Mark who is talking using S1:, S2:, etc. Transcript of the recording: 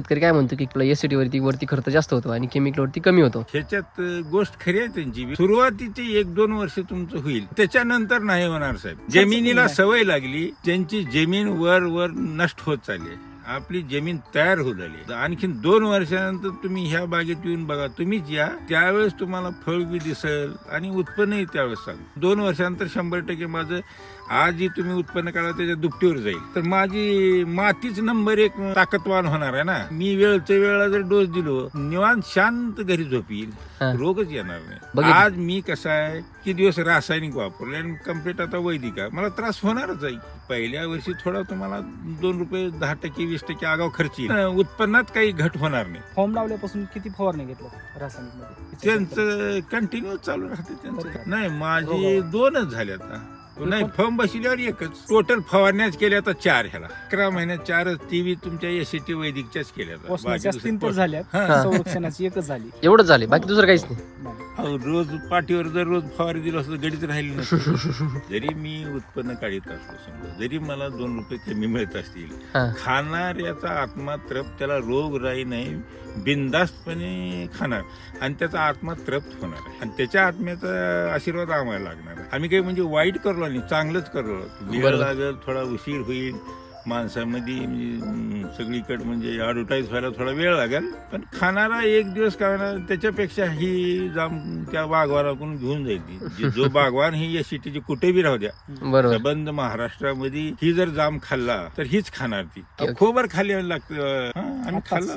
S1: शेतकरी काय म्हणतो की एसटी वरती खर्च जास्त होतो आणि केमिकल वरती कमी होतो.
S2: ह्याच्यात गोष्ट खरी आहे त्यांची. सुरुवातीचे 1-2 वर्ष तुमचं होईल, त्याच्यानंतर नाही होणार साहेब. जमिनीला सवय लागली, त्यांची जमीन वर नष्ट होत चालली. आपली जमीन तयार होत आली. आणखीन 2 वर्षानंतर तुम्ही ह्या बागेत येऊन बघा, तुम्हीच या, त्यावेळेस तुम्हाला फळ बी दिसेल आणि उत्पन्नही त्यावेळेस सांग. 2 वर्षानंतर 100% माझं आज जी तुम्ही उत्पन्न काढा त्याच्या दुपटीवर जाईल. तर माझी मातीच नंबर 1 ताकदवान होणार आहे ना. मी वेळच्या वेळेला जर डोस दिलो, निवांत शांत घरी झोपील, रोगच येणार नाही. आज मी कसं आहे की दिवस रासायनिक वापरले आणि कम्प्लीट आता वैदिक आहे, मला त्रास होणारच आहे. पहिल्या वर्षी थोडा तुम्हाला 2 रुपये 10% 20% आगाव खर्च येईल. उत्पन्नात काही घट होणार नाही.
S3: फॉर्म लावल्यापासून किती फवारणी घेतलं रासायनिक मध्ये?
S2: त्यांचं कंटिन्यू चालू राहते त्यांचं. नाही, माझी 2च झाले आता. नाही, फॉर्म बसल्यावर 1च. टोटल फवारण्याच केल्या आता 4. ह्याला 11 महिन्यात 4च. टीव्ही तुमच्या एसटी वैदिकच्याच केल्या.
S3: 3 तर झाल्या, संरक्षणाची 1च झाली.
S1: एवढंच झाले, बाकी दुसरं काहीच नाही.
S2: रोज पाठीवर जर रोज फवारी दिलं असतं गडीच राहिली नसतं. जरी मी उत्पन्न काढत असतो समजा, जरी मला 2 रुपये कमी मिळत असतील, खाणाऱ्याचा आत्मा तृप्त, त्याला रोगराई नाही, बिनधास्तपणे खाणार आणि त्याचा आत्मा तृप्त होणार आहे आणि त्याच्या आत्म्याचा आशीर्वाद आम्हाला लागणार आहे. आम्ही काही म्हणजे वाईट करलो नाही, चांगलंच करलो. वेळ लागेल, थोडा उशीर होईल, माणसामध्ये सगळीकडे म्हणजे ॲडव्हर्टाईज व्हायला थोडा वेळ लागेल, पण खाणारा एक दिवस खाणार, त्याच्यापेक्षा ही जाम त्या बागवानाकडून घेऊन जाईल. जो बागवान ही या सिटीची कुठे बी राहू द्या, संबंध महाराष्ट्रामध्ये ही जर जाम खाल्ला तर हीच खाणार ती. खोबर खाली लागतं. आम्ही खाल्ला.